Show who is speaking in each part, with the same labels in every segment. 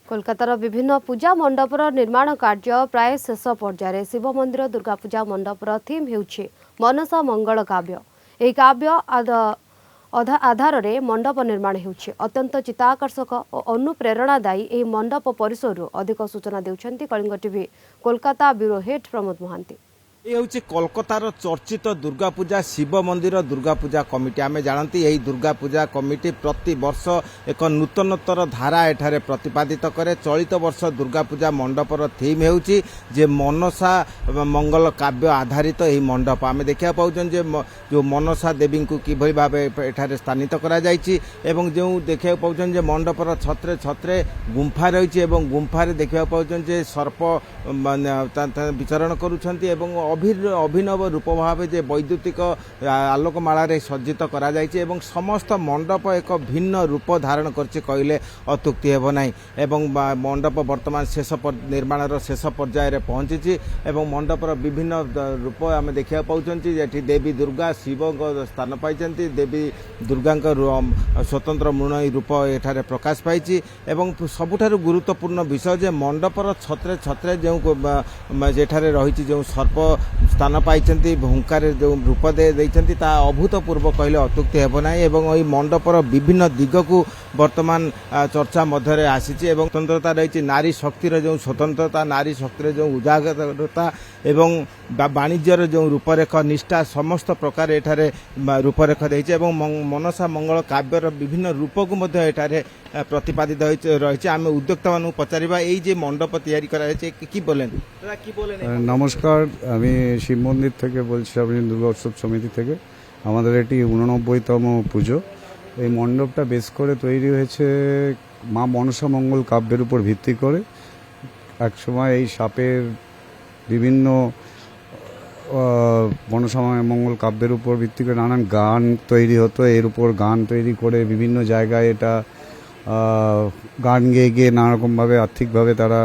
Speaker 1: कोलकातार विभिन्न पूजा मंडपर निर्माण कार्य प्राय शेष पर्यायर शिव मंदिर दुर्गा पूजा मंडपर थीम हेउछि मनसा मंगल काव्य। ଏହି କାବ୍ୟ ଆଧାରରେ ମଣ୍ଡପ ନିର୍ମାଣ ହେଉଛି। ଅତ୍ୟନ୍ତ ଚିତ୍ତାକର୍ଷକ ଓ ଅନୁପ୍ରେରଣାଦାୟୀ ଏହି ମଣ୍ଡପ ପରିସରରୁ ଅଧିକ ସୂଚନା ଦେଉଛନ୍ତି Kalinga TV Kolkata bureau head Pramod Mohanty.
Speaker 2: ये हूँ कोलकातार चर्चित दुर्गा पूजा शिव मंदिर दुर्गा पूजा कमिटी आम जानती यही दुर्गा पूजा कमिटी प्रति वर्ष एक नूतनतर धारा एठारे प्रतिपादित करे। चलित वर्ष दुर्गा पूजा मंडपर थीम हेउची जे मनसा मंगल काव्य आधारित यही मंडप आम देखा पाउछन जे जो मनसा देवी को किभली भाव एठारे स्थानित करा जायछि एवं जो देखा पाउछन जे मंडपर छत्रे छत्रे गुंफा रही एवं गुंफारे देखा पाउछन जे सर्प विचरण करुछंती एवं अभिनव रूप भाव जे वैद्युतिक आलोकमाल सज्जित करा जायछि एवं समस्त मंडप एक भिन्न रूप धारण करछि कहले अत्युक्ति हेब नाही। एवं मंडप वर्तमान शेष निर्माणर शेष पर्यायर पहुंची एवं मंडपर विभिन्न रूप आम देखा पाउछंती जेठी देवी दुर्गा शिव स्थान पाइछंती। देवी दुर्गा स्वतंत्र मृणयी रूप एठारे प्रकाश पाइछि एवं सबुठारु गुरुत्वपूर्ण विषय जे मंडपर छत्रे छत्रे जो जेठारे रहिछि जो सर्प स्थान पाई हुंकार जो रूप देते अभूतपूर्व कहले अत्युक्ति हेब ना। एवं मंडपर विभिन्न दिग को वर्तमान चर्चा मध्य आसी स्वतंत्रता रही नारी शक्तिर जो स्वतंत्रता नारी शक्तिर जो उजागरता एवं वाणिज्यर जो रूपरेख निष्ठा समस्त प्रकार एठारे रूपरेख देती मनसा मंगल काव्यर विभिन्न रूप को प्रतिपादित रही। आम उद्योक्ता मान पचारा ये मंडप तैयारी कि बोलें
Speaker 3: नमस्कार আমি শিব মন্দির থেকে বলছি সার্বজনীন দুর্গা উৎসব সমিতি থেকে। আমাদের এটি 89তম পুজো। এই মণ্ডপটা বেশ করে তৈরি হয়েছে মা মনসা মঙ্গল কাব্যের উপর ভিত্তি করে। একসময় এই সাপের বিভিন্ন মনসা মঙ্গল কাব্যের উপর ভিত্তি করে নানান গান তৈরি হতো। এর উপর গান তৈরি করে বিভিন্ন জায়গায় এটা গান গেয়ে গিয়ে নানারকমভাবে আর্থিকভাবে তারা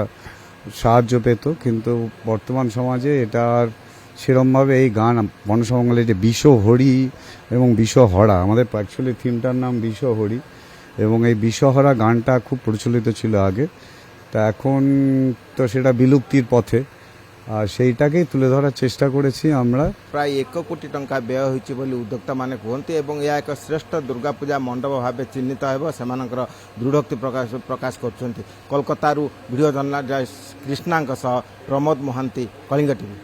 Speaker 3: সাহায্য পেত। কিন্তু বর্তমান সমাজে এটা আর সেরমভাবে এই গান মনসামঙ্গলের যে বিষহরি এবং বিষহরা আমাদের অ্যাকচুয়ালি থিমটার নাম বিষহরি এবং এই বিষহরা গানটা খুব প্রচলিত ছিল আগে। তা এখন তো সেটা বিলুপ্তির পথে আর সেইটাকেই তুলে ধরার চেষ্টা করেছি আমরা।
Speaker 2: প্রায় 1 কোটি টাকা ব্যয় হয়েছে বলে উদ্যোক্তা মানে কুহতি এবং ଏହା ଏକ ଶ୍ରେଷ୍ଠ ଦୁର୍ଗା ପୂଜା ମଣ୍ଡପ ଭାବେ ଚିହ୍ନିତ ହେବ ସେମାନଙ୍କର ଦୃଢ଼ୋକ୍ତି ପ୍ରକାଶ କରୁଛନ୍ତି। କୋଲକାତାରୁ ଭିଡ଼ିଓ ଜର୍ଣ୍ଣାଲିଷ୍ଟ କ୍ରିଷ୍ଣାଙ୍କ ସହ ପ୍ରମୋଦ ମହାନ୍ତି, କଳିଙ୍ଗ ଟିଭି।